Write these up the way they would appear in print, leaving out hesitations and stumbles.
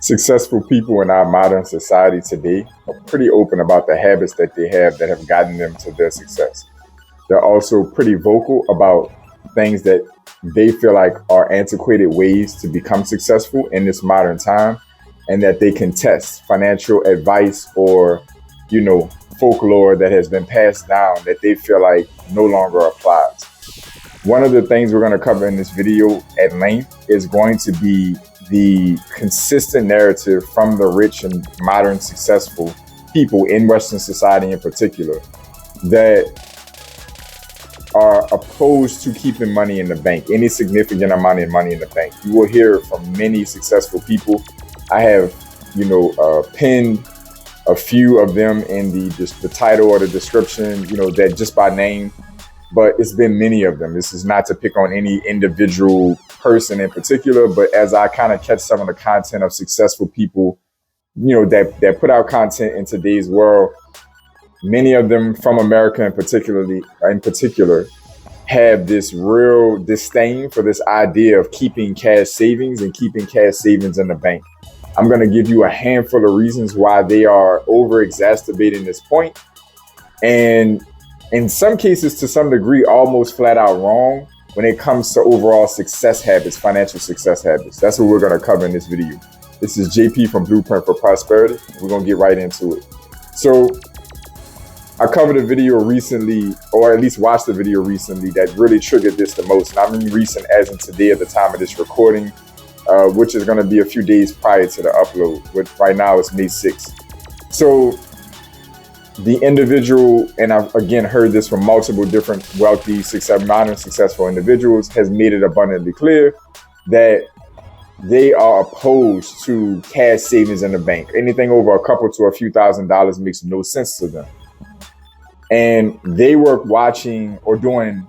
Successful people in our modern society today are pretty open about the habits that they have gotten them to their success. They're also pretty vocal about things that they feel like are antiquated ways to become successful in this modern time, and that they contest financial advice or, you know, folklore that has been passed down that they feel like no longer applies. One of the things we're going to cover in this video at length is going to be the consistent narrative from the rich and modern successful people in Western society in particular that are opposed to keeping money in the bank, any significant amount of money in the bank. You will hear from many successful people. I have, pinned a few of them in the title or the description, that just by name, but it's been many of them. This is not to pick on any individual person in particular, but as I kind of catch some of the content of successful people, that put out content in today's world, many of them from America in particular, have this real disdain for this idea of keeping cash savings and keeping cash savings in the bank. I'm going to give you a handful of reasons why they are over-exacerbating this point, and in some cases, to some degree, almost flat out wrong when it comes to overall success habits, financial success habits. That's what we're going to cover in this video. This is JP from Blueprint for Prosperity. We're going to get right into it. So I covered a video recently, or at least watched a video recently that really triggered this the most. And I mean recent as in today at the time of this recording, which is going to be a few days prior to the upload. But right now it's May 6th. So the individual, and I've again heard this from multiple different wealthy, modern successful individuals, has made it abundantly clear that they are opposed to cash savings in the bank. Anything over a couple to a few $1,000s makes no sense to them. And they were watching or doing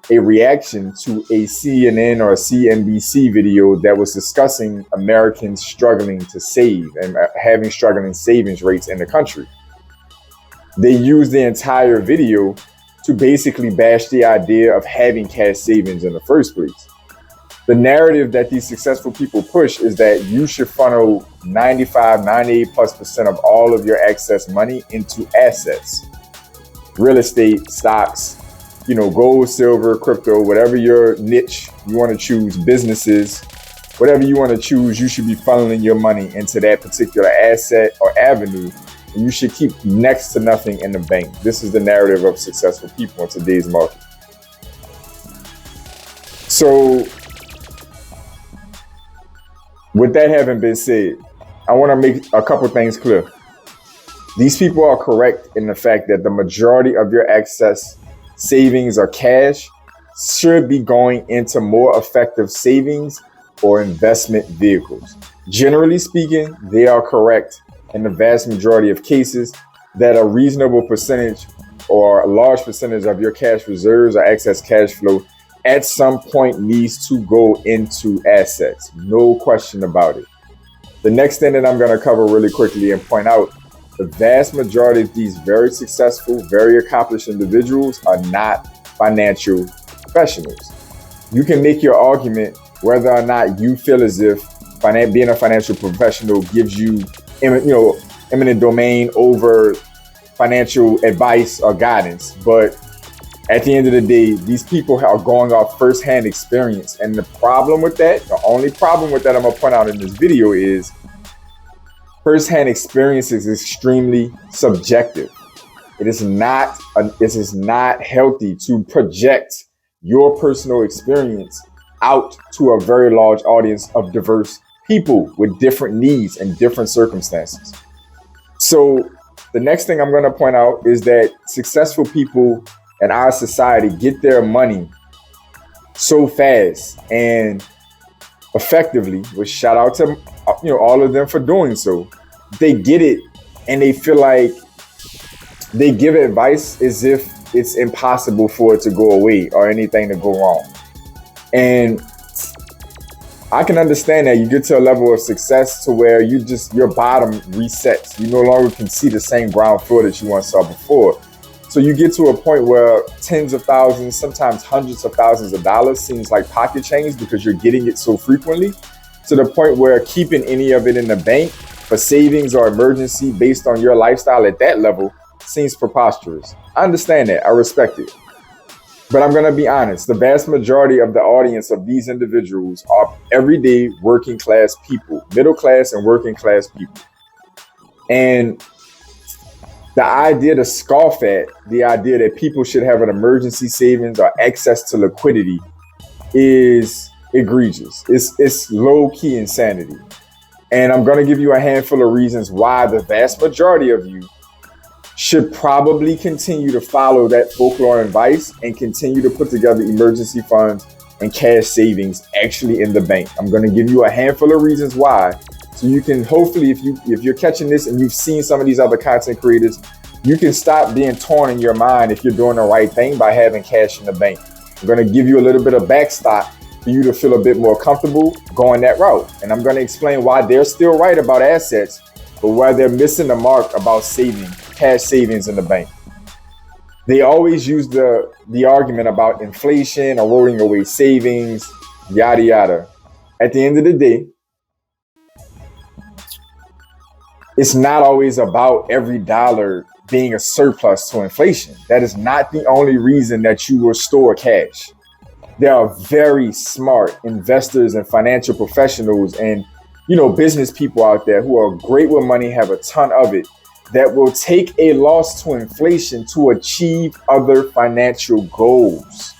a reaction to a CNN or a CNBC video that was discussing Americans struggling to save and having struggling savings rates in the country. They used the entire video to basically bash the idea of having cash savings in the first place. The narrative that these successful people push is that you should funnel 98% of all of your excess money into assets, real estate, stocks, gold, silver, crypto, whatever your niche you want to choose, businesses, whatever you want to choose, you should be funneling your money into that particular asset or avenue. And you should keep next to nothing in the bank. This is the narrative of successful people in today's market. So with that having been said, I want to make a couple things clear. These people are correct in the fact that the majority of your excess savings or cash should be going into more effective savings or investment vehicles. Generally speaking, they are correct in the vast majority of cases that a reasonable percentage or a large percentage of your cash reserves or excess cash flow at some point needs to go into assets. No question about it. The next thing that I'm going to cover really quickly and point out, the vast majority of these very successful, very accomplished individuals are not financial professionals. You can make your argument whether or not you feel as if being a financial professional gives you eminent domain over financial advice or guidance. But at the end of the day, these people are going off firsthand experience. And the problem with that, the only problem with that I'm going to point out in this video is firsthand experience is extremely subjective. It is not healthy to project your personal experience out to a very large audience of diverse people with different needs and different circumstances. So the next thing I'm going to point out is that successful people in our society get their money so fast and effectively, which shout out to all of them for doing so. They get it and they feel like they give advice as if it's impossible for it to go away or anything to go wrong. And I can understand that you get to a level of success to where your bottom resets. You no longer can see the same ground floor that you once saw before. So you get to a point where tens of thousands, sometimes hundreds of thousands of dollars seems like pocket change because you're getting it so frequently. to the point where keeping any of it in the bank for savings or emergency based on your lifestyle at that level seems preposterous. I understand that. I respect it. But I'm going to be honest. The vast majority of the audience of these individuals are everyday working class people, middle class and working class people. And the idea to scoff at the idea that people should have an emergency savings or access to liquidity is egregious. It's low key insanity. And I'm going to give you a handful of reasons why the vast majority of you should probably continue to follow that folklore advice and continue to put together emergency funds and cash savings actually in the bank. I'm going to give you a handful of reasons why, so you can hopefully, if you're catching this and you've seen some of these other content creators, you can stop being torn in your mind if you're doing the right thing by having cash in the bank. I'm going to give you a little bit of backstop for you to feel a bit more comfortable going that route. And I'm going to explain why they're still right about assets, but why they're missing the mark about saving, cash savings in the bank. They always use the argument about inflation, eroding away savings, yada, yada. At the end of the day, it's not always about every dollar being a surplus to inflation. That is not the only reason that you will store cash. There are very smart investors and financial professionals and business people out there who are great with money, have a ton of it, that will take a loss to inflation to achieve other financial goals.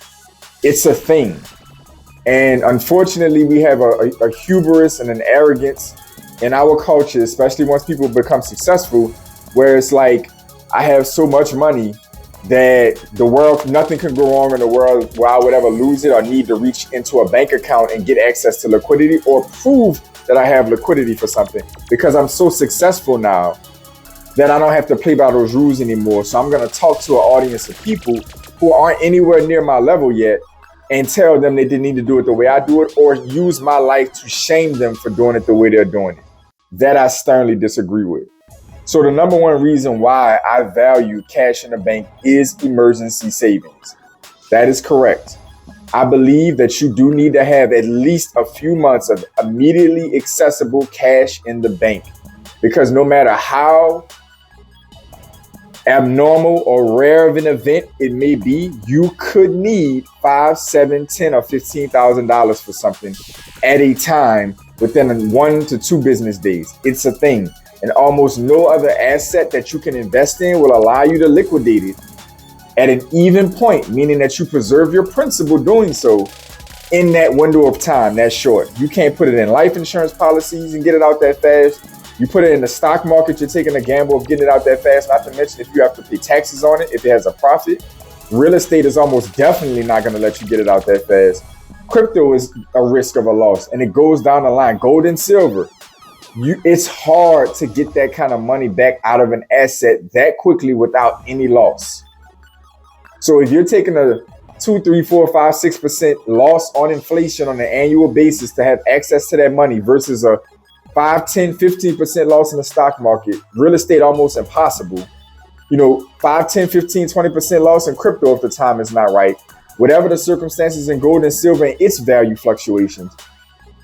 It's a thing. And unfortunately, we have a hubris and an arrogance in our culture, especially once people become successful, where it's like, I have so much money that the world, nothing can go wrong in the world where I would ever lose it or need to reach into a bank account and get access to liquidity or prove that I have liquidity for something, because I'm so successful now that I don't have to play by those rules anymore. So I'm going to talk to an audience of people who aren't anywhere near my level yet and tell them they didn't need to do it the way I do it, or use my life to shame them for doing it the way they're doing it. That I sternly disagree with. So the number one reason why I value cash in the bank is emergency savings. That is correct. I believe that you do need to have at least a few months of immediately accessible cash in the bank, because no matter how abnormal or rare of an event it may be, you could need $5, $7, $10, or $15,000 for something at a time within 1 to 2 business days. It's a thing. And almost no other asset that you can invest in will allow you to liquidate it at an even point, meaning that you preserve your principal doing so in that window of time, that short. You can't put it in life insurance policies and get it out that fast. You put it in the stock market, you're taking a gamble of getting it out that fast, not to mention if you have to pay taxes on it, if it has a profit. Real estate is almost definitely not going to let you get it out that fast. Crypto is a risk of a loss, and it goes down the line. Gold and silver. It's hard to get that kind of money back out of an asset that quickly without any loss. So if you're taking a 2, 3, 4, 5, 6% loss on inflation on an annual basis to have access to that money versus a 5, 10, 15% loss in the stock market, real estate almost impossible. 5, 10, 15, 20% loss in crypto if the time is not right. Whatever the circumstances in gold and silver and its value fluctuations,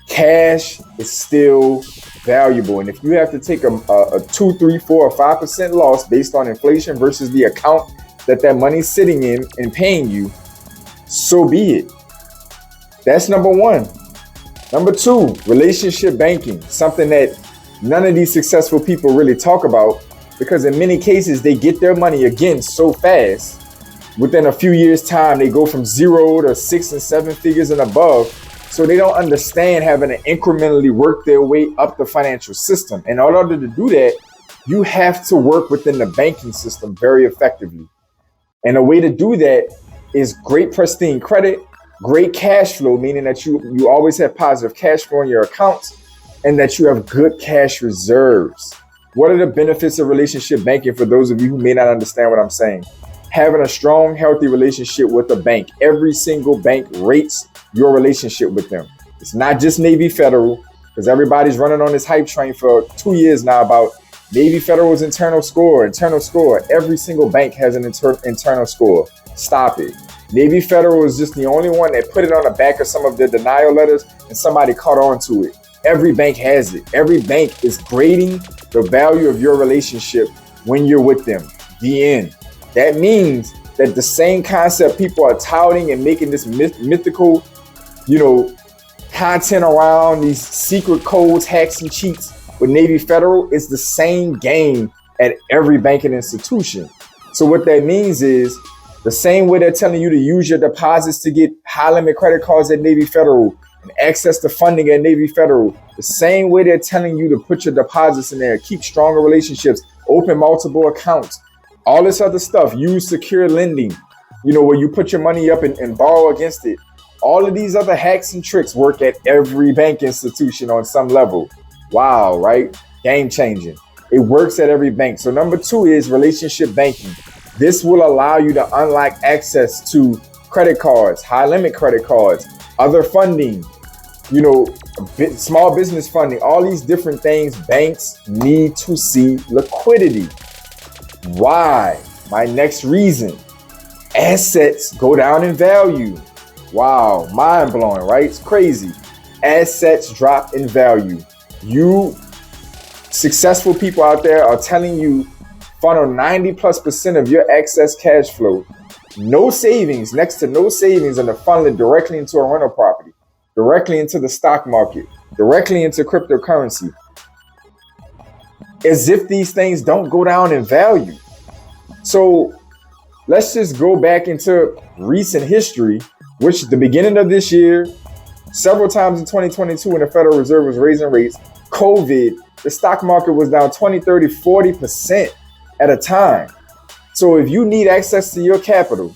cash is still valuable. And if you have to take a 2, 3, 4, or 5% loss based on inflation versus the account that money's sitting in and paying you, so be it. That's number one. Number two, relationship banking, something that none of these successful people really talk about, because in many cases they get their money again so fast. Within a few years' time, they go from 0 to 6 and 7 figures and above. So they don't understand having to incrementally work their way up the financial system. And in order to do that, you have to work within the banking system very effectively. And a way to do that is great pristine credit, great cash flow, meaning that you always have positive cash flow in your accounts, and that you have good cash reserves. What are the benefits of relationship banking for those of you who may not understand what I'm saying? Having a strong, healthy relationship with a bank. Every single bank rates your relationship with them. It's not just Navy Federal, because everybody's running on this hype train for 2 years now about Navy Federal's internal score. Every single bank has an internal score. Stop it. Navy Federal is just the only one that put it on the back of some of their denial letters and somebody caught on to it. Every bank has it. Every bank is grading the value of your relationship when you're with them. The end. That means that the same concept people are touting and making this mythical, content around these secret codes, hacks, and cheats with Navy Federal is the same game at every banking institution. So what that means is the same way they're telling you to use your deposits to get high limit credit cards at Navy Federal and access to funding at Navy Federal, the same way they're telling you to put your deposits in there, keep stronger relationships, open multiple accounts, all this other stuff, use secure lending, where you put your money up and borrow against it. All of these other hacks and tricks work at every bank institution on some level. Wow, right? Game changing. It works at every bank. So number 2 is relationship banking. This will allow you to unlock access to credit cards, high limit credit cards, other funding, small business funding, all these different things. Banks need to see liquidity. Why? My next reason. Assets go down in value. Wow, mind blowing, right? It's crazy. Assets drop in value. You successful people out there are telling you funnel 90+% of your excess cash flow, no savings, next to no savings, and to funnel it directly into a rental property, directly into the stock market, directly into cryptocurrency, as if these things don't go down in value. So let's just go back into recent history, which at the beginning of this year, several times in 2022 when the Federal Reserve was raising rates, COVID, the stock market was down 20, 30, 40% at a time. So if you need access to your capital,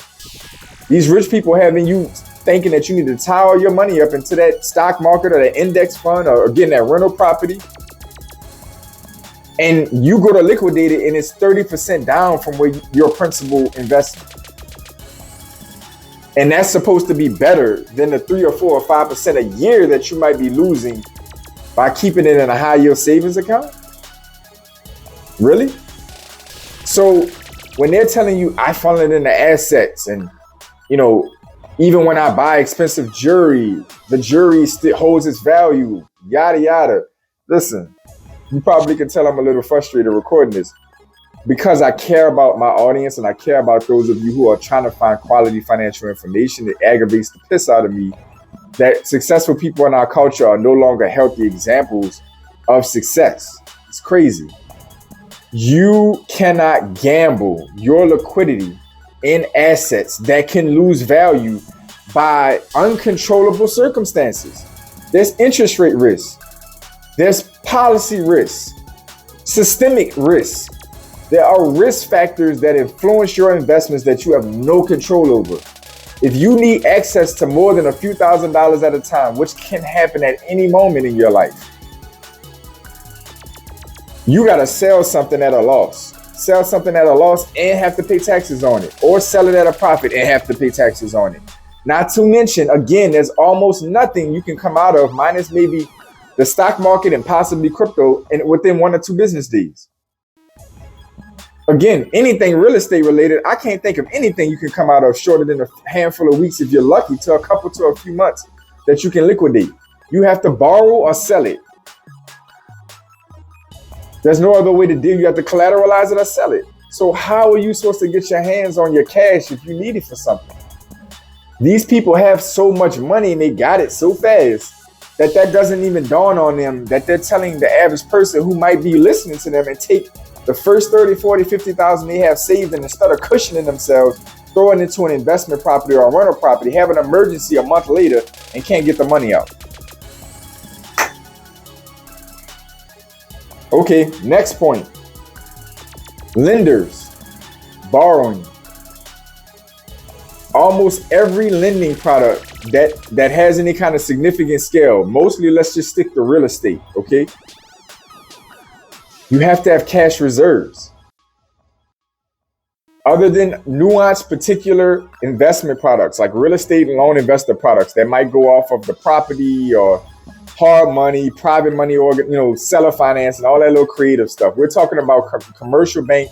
these rich people having you thinking that you need to tie all your money up into that stock market or that index fund or getting that rental property, and you go to liquidate it and it's 30% down from where your principal investment. And that's supposed to be better than the 3 or 4 or 5% a year that you might be losing by keeping it in a high yield savings account? Really? So when they're telling you I funnel it into assets and, even when I buy expensive jewelry, the jewelry still holds its value, yada, yada. Listen, you probably can tell I'm a little frustrated recording this because I care about my audience and I care about those of you who are trying to find quality financial information. It aggravates the piss out of me that successful people in our culture are no longer healthy examples of success. It's crazy. You cannot gamble your liquidity in assets that can lose value by uncontrollable circumstances. There's interest rate risk. There's policy risk, systemic risk. There are risk factors that influence your investments that you have no control over. If you need access to more than a few $1,000s at a time, which can happen at any moment in your life, you got to sell something at a loss. Sell something at a loss and have to pay taxes on it, or sell it at a profit and have to pay taxes on it. Not to mention, again, there's almost nothing you can come out of, minus maybe the stock market and possibly crypto, and within 1 or 2 business days. Again, anything real estate related, I can't think of anything you can come out of shorter than a handful of weeks, if you're lucky, to a few months that you can liquidate. You have to borrow or sell it. There's no other way to deal. You have to collateralize it or sell it. So how are you supposed to get your hands on your cash if you need it for something? These people have so much money and they got it so fast that doesn't even dawn on them that they're telling the average person who might be listening to them and take the first 30, 40, 50,000 they have saved, and instead of cushioning themselves, throw it into an investment property or a rental property, have an emergency a month later and can't get the money out. Okay, next point. Lenders borrowing. Almost every lending product that has any kind of significant scale, mostly let's just stick to real estate, okay? You have to have cash reserves. Other than nuanced particular investment products like real estate and loan investor products that might go off of the property or hard money, private money, or seller finance and all that little creative stuff. We're talking about commercial bank,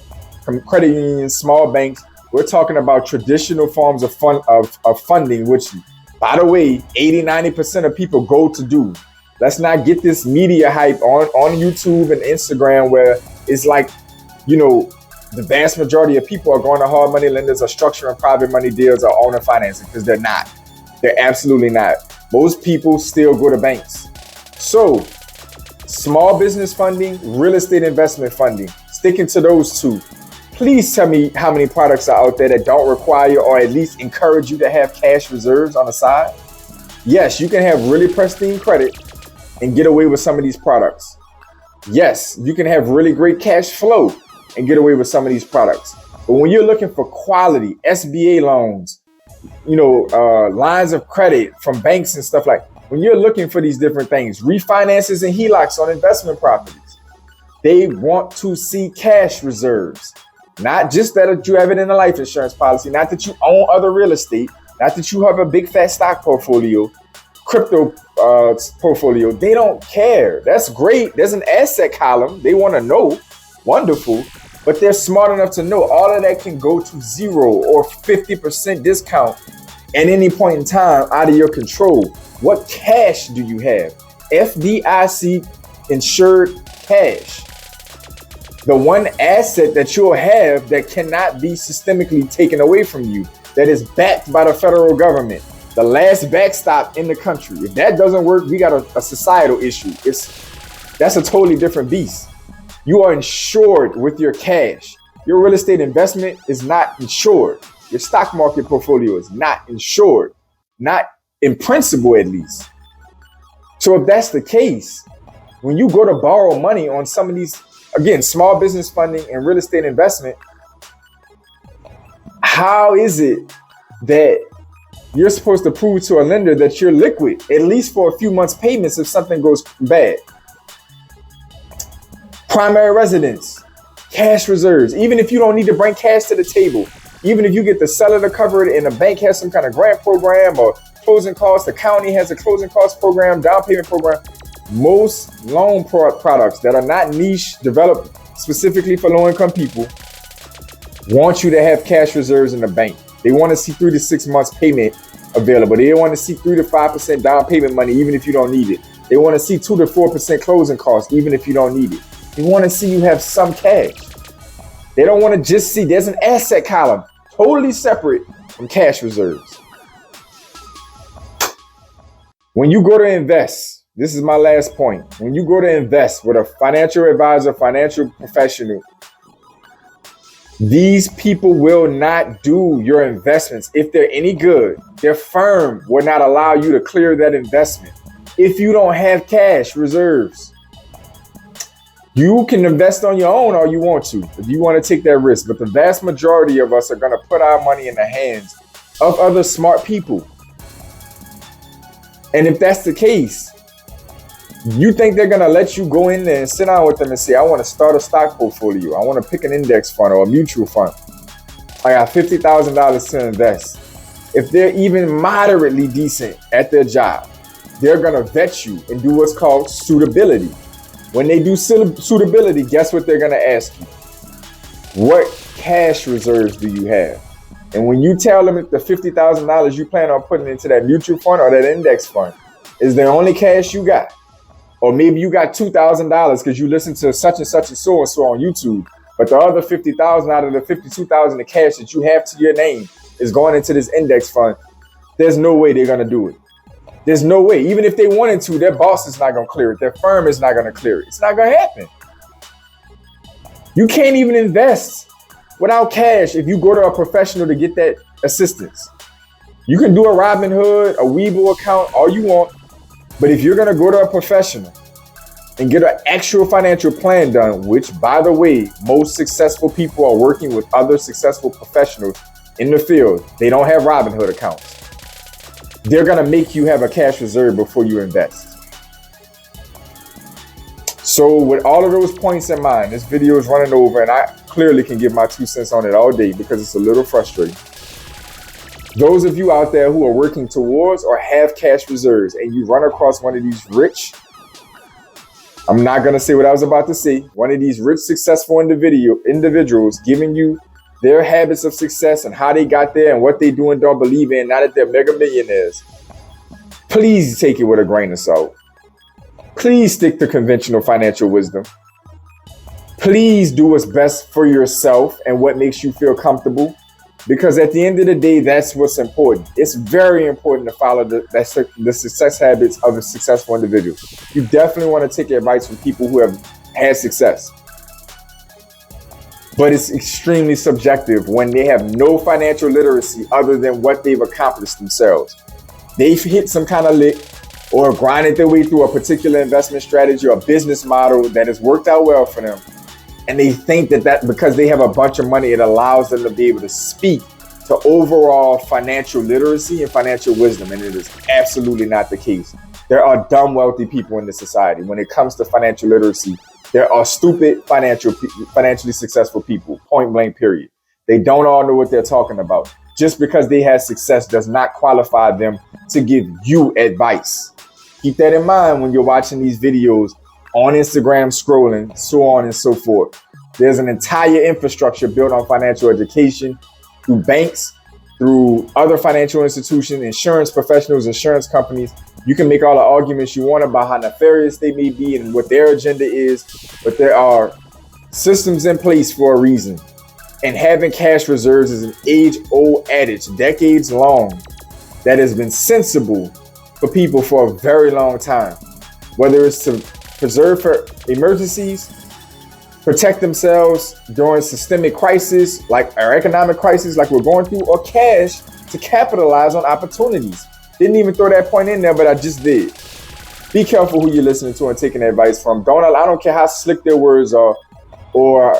credit unions, small banks. We're talking about traditional forms of funding, which, by the way, 80-90% of people go to do. Let's not get this media hype on YouTube and Instagram where it's like, the vast majority of people are going to hard money lenders or structuring private money deals or owner financing, because they're not. They're absolutely not. Most people still go to banks. So small business funding, real estate investment funding, sticking to those two. Please tell me how many products are out there that don't require or at least encourage you to have cash reserves on the side. Yes, you can have really pristine credit and get away with some of these products. Yes, you can have really great cash flow and get away with some of these products. But when you're looking for quality SBA loans, lines of credit from banks and stuff when you're looking for these different things, refinances and HELOCs on investment properties, they want to see cash reserves. Not just that you have it in a life insurance policy, not that you own other real estate, not that you have a big fat stock portfolio, crypto portfolio. They don't care. That's great. There's an asset column. They want to know. Wonderful. But they're smart enough to know all of that can go to 0 or 50% discount at any point in time out of your control. What cash do you have? FDIC insured cash. The one asset that you'll have that cannot be systemically taken away from you, that is backed by the federal government, the last backstop in the country. If that doesn't work, we got a societal issue. That's a totally different beast. You are insured with your cash. Your real estate investment is not insured. Your stock market portfolio is not insured, not in principle at least. So if that's the case, when you go to borrow money on some of these, again, small business funding and real estate investment, how is it that you're supposed to prove to a lender that you're liquid, at least for a few months' payments if something goes bad? Primary residence, cash reserves, even if you don't need to bring cash to the table, even if you get the seller to cover it and the bank has some kind of grant program or closing costs, the county has a closing cost program, down payment program. Most loan products that are not niche, developed specifically for low-income people, want you to have cash reserves in the bank. They want to see 3 to 6 months payment available. They want to see 3 to 5% down payment money, even if you don't need it. They want to see 2 to 4% closing costs, even if you don't need it. They want to see you have some cash. They don't want to just see there's an asset column totally separate from cash reserves. When you go to invest, this is my last point. When you go to invest with a financial advisor, financial professional, these people will not do your investments if they're any good. Their firm will not allow you to clear that investment if you don't have cash reserves. You can invest on your own all you want to if you want to take that risk, but the vast majority of us are going to put our money in the hands of other smart people. And if that's the case, you think they're going to let you go in there and sit down with them and say, I want to start a stock portfolio. I want to pick an index fund or a mutual fund. I got $50,000 to invest. If they're even moderately decent at their job, they're going to vet you and do what's called suitability. When they do suitability, guess what they're going to ask you? What cash reserves do you have? And when you tell them that the $50,000 you plan on putting into that mutual fund or that index fund is the only cash you got, or maybe you got $2,000 because you listen to such and such and so on YouTube, but the other $50,000 out of the $52,000 of cash that you have to your name is going into this index fund, there's no way they're going to do it. There's no way. Even if they wanted to, their boss is not going to clear it. Their firm is not going to clear it. It's not going to happen. You can't even invest without cash if you go to a professional to get that assistance. You can do a Robinhood, a Webull account, all you want. But if you're going to go to a professional and get an actual financial plan done, which, by the way, most successful people are working with other successful professionals in the field, they don't have Robinhood accounts. They're going to make you have a cash reserve before you invest. So with all of those points in mind, this video is running over and I clearly can give my 2 cents on it all day because it's a little frustrating. Those of you out there who are working towards or have cash reserves and you run across one of these rich, I'm not going to say what I was about to say, one of these rich, successful individuals giving you their habits of success and how they got there and what they do and don't believe in, now that they're mega millionaires, please take it with a grain of salt. Please stick to conventional financial wisdom. Please do what's best for yourself and what makes you feel comfortable. Because at the end of the day, that's what's important. It's very important to follow the success habits of a successful individual. You definitely want to take advice from people who have had success. But it's extremely subjective when they have no financial literacy other than what they've accomplished themselves. They've hit some kind of lick or grinded their way through a particular investment strategy or business model that has worked out well for them. And they think that because they have a bunch of money, it allows them to be able to speak to overall financial literacy and financial wisdom. And it is absolutely not the case. There are dumb, wealthy people in this society. When it comes to financial literacy, there are stupid, financially successful people, point blank, period. They don't all know what they're talking about. Just because they had success does not qualify them to give you advice. Keep that in mind when you're watching these videos on Instagram, scrolling, so on and so forth. There's an entire infrastructure built on financial education through banks, through other financial institutions, insurance professionals, insurance companies. You can make all the arguments you want about how nefarious they may be and what their agenda is, but there are systems in place for a reason. And having cash reserves is an age-old adage, decades long, that has been sensible for people for a very long time. Whether it's to preserve for emergencies, protect themselves during systemic crisis, like our economic crisis, like we're going through, or cash to capitalize on opportunities. Didn't even throw that point in there, but I just did. Be careful who you're listening to and taking advice from. I don't care how slick their words are or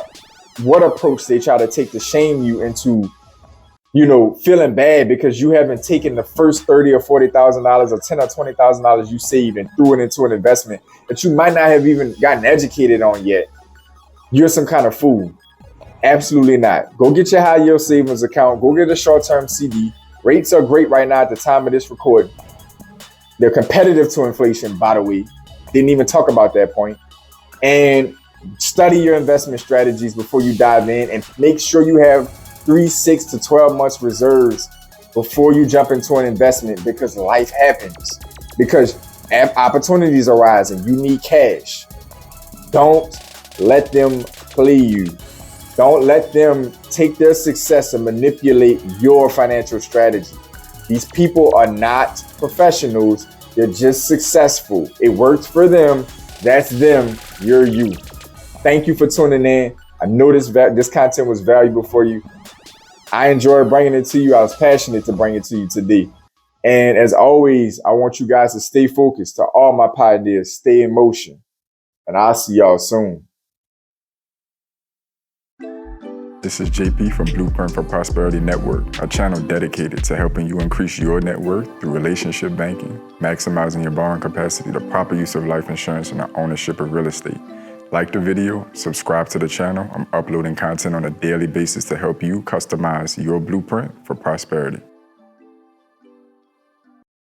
what approach they try to take to shame you into, feeling bad because you haven't taken the first $30,000 or $40,000 or $10,000 or $20,000 you saved and threw it into an investment that you might not have even gotten educated on yet. You're some kind of fool. Absolutely not. Go get your high yield savings account. Go get a short-term CD. Rates are great right now at the time of this recording. They're competitive to inflation, by the way. Didn't even talk about that point. And study your investment strategies before you dive in and make sure you have 3, 6 to 12 months reserves before you jump into an investment, because life happens. Because opportunities arise and you need cash. Don't let them play you. Don't let them take their success and manipulate your financial strategy. These people are not professionals. They're just successful. It works for them. That's them. You're you. Thank you for tuning in. I know this content was valuable for you. I enjoyed bringing it to you. I was passionate to bring it to you today. And as always, I want you guys to stay focused. To all my pioneers, stay in motion. And I'll see y'all soon. This is JP from Blueprint for Prosperity Network, a channel dedicated to helping you increase your net worth through relationship banking, maximizing your borrowing capacity, the proper use of life insurance, and the ownership of real estate. Like the video, subscribe to the channel. I'm uploading content on a daily basis to help you customize your blueprint for prosperity.